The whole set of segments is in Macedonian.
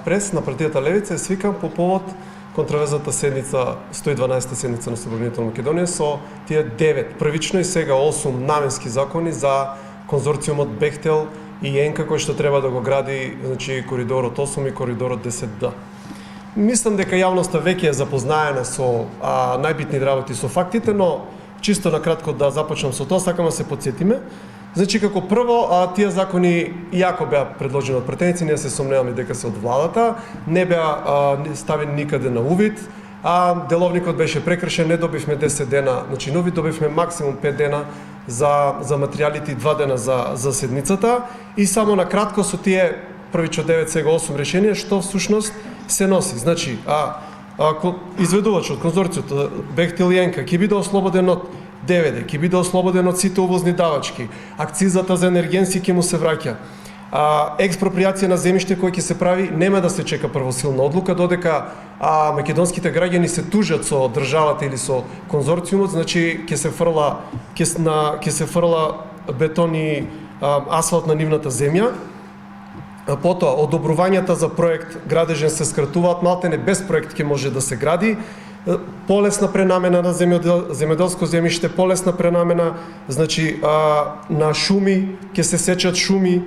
прес на партијата Левица е свикан по повод контравезната седница, 112-та седница на Освободителна Македонија со тие 9 првично и сега 8 наменски закони за конзорциумот Бехтел и ЕНКА кој што треба да го гради, значи коридорот 8 и коридорот 10Д. Мислам дека јавноста веќе е запознаена со најбитни работи со фактите, но чисто на кратко да започнам со тоа, сакам да се потсетиме. Значи, како прво, тие закони иако беа предложени од претеници, ние се сомневаме дека се од владата, не беа ставени никаде на увид, деловникот беше прекршен, не добивме 10 дена, значи нови добивме максимум 5 дена за материјалите и 2 дена за седницата, и само на кратко со тие првичо 9, сега 8 решенија, што всушност се носи. Значи, изведувачот, конзорцијот Бехтел и ЕНКА ќе биде ослободен од ДВД, ќе биде ослободен од сите увозни давачки, акцизата за енергенси ќе му се враќа, експроприација на земјиште кој ќе се прави, нема да се чека првосилна одлука, додека македонските граѓани се тужат со државата или со конзорциумот, значи ќе се фрла бетон и асфалт на нивната земја. Потоа, одобрувањата за проект градежен се скратуваат, малтене без проект ќе може да се гради, полесна пренамена на земјоделско земјиште, полесна пренамена, значи на шуми, ќе се сечат шуми,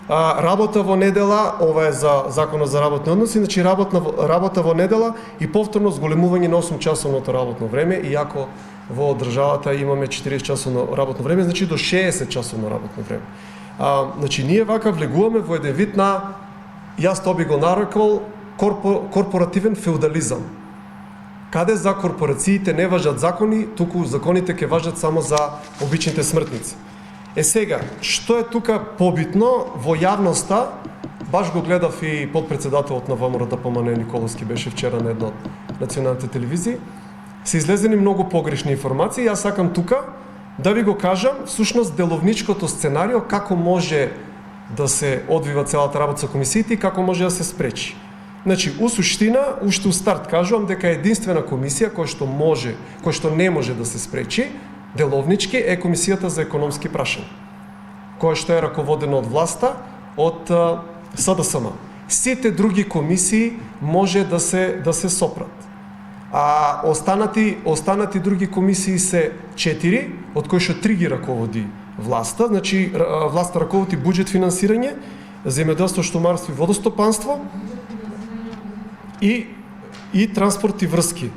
работа во недела, ова е за Законот за работни односи, значи работа во недела и повторно зголемување на 8-часовното работно време, иако во државата имаме 40-часовно работно време, значи до 60-часовно работно време. Значи, ние вака влегуваме во еден вид на, јас тоа би го нарекол, корпоративен феудализам. Каде за корпорациите не важат закони, туку законите ќе важат само за обичните смртници. Сега, што е тука побитно во јавноста, баш го гледав и подпредседателот на ВМРО ДПМН Николовски беше вчера на една од националните телевизии, се излезени многу погрешни информации, јас сакам тука да ви го кажам, всушност деловничкото сценарио, како може да се одвива целата работа со комисиите и како може да се спречи. Значи, у суштина, уште у старт кажувам дека единствена комисија која што не може да се спречи, деловнички, е Комисијата за економски прашања, која што е раководена од власта, од СДСМ. Сите други комисии може да се сопрат. Останати други комисии се 4, од кои што 3 ги раководи власта. Значи, власта раководи буџет финансирање, земјоделство, штумарство и водостопанство и транспорт и врски.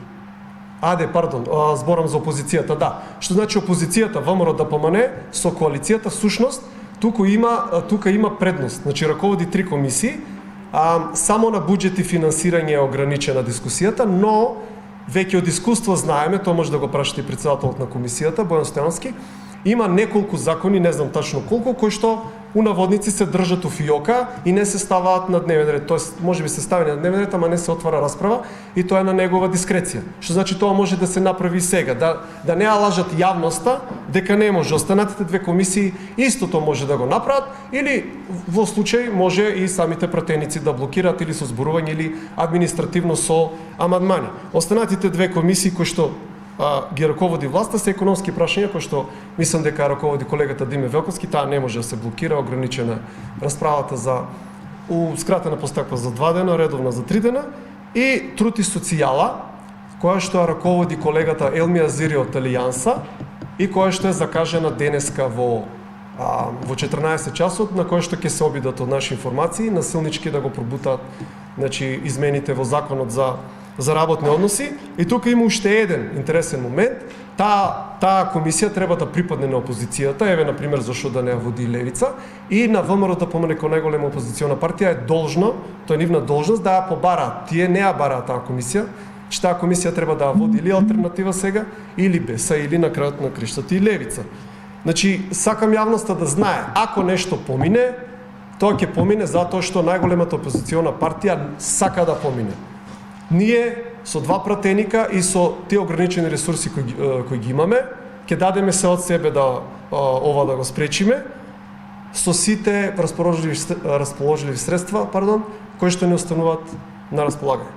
Зборам за опозицијата, да. Што значи опозицијата, ВМРО ДПМН, со коалицијата, всушност, тука има предност. Значи, раководи 3 комисии, само на буџет и финансирање е ограничена дискусијата, но веќе од искуство знаеме, тоа може да го прашате и председателот на комисијата, Бојан Стојановски, има неколку закони, не знам тачно колку, кои што у наводници се држат у фиока и не се ставаат на дневен ред. Тоест, може би се ставени на дневен ред, ама не се отвара расправа и тоа е на негова дискреција. Што значи тоа може да се направи сега, да не ја лажат јавноста дека не може. Останатите 2 комисии истото може да го направат или во случај може и самите пратеници да блокираат или со зборување или административно со амандмани. Останатите 2 комисии кои што ги раководи власта се економски прашања, кои што мислам дека раководи колегата Диме Велковски, таа не може да се блокира, ограничена расправата скратена постапка за 2 дена, редовна за 3 дена, и труд и социјала, која што раководи колегата Елмија Зири од Алијанса и која што е закажена денеска во 14 часот, на која што ќе се обидат од наши информации, насилнички да го пробутаат, значи, измените во законот за работни односи. И тука има уште еден интересен момент. Таа комисија треба да припадне на опозицијата, еве на пример зашо да не ја води Левица, и на ВМРО ДПМН како најголема опозициона партија е должна, тоа е нивна должност да ја побараат. Тие не ја бараат таа комисија, че таа комисија треба да ја води или алтернатива сега, или БЕСА, или на крајот на криштата и Левица. Значи, сакам јавноста да знае, ако нешто помине, тоа ќе помине затоа што најголемата опозициона партија сака да помине. Ние со 2 пратеника и со тие ограничени ресурси кои ги имаме, ќе дадеме се од себе да ова да го спречиме со сите расположливи средства, кои што не остануваат на располагање.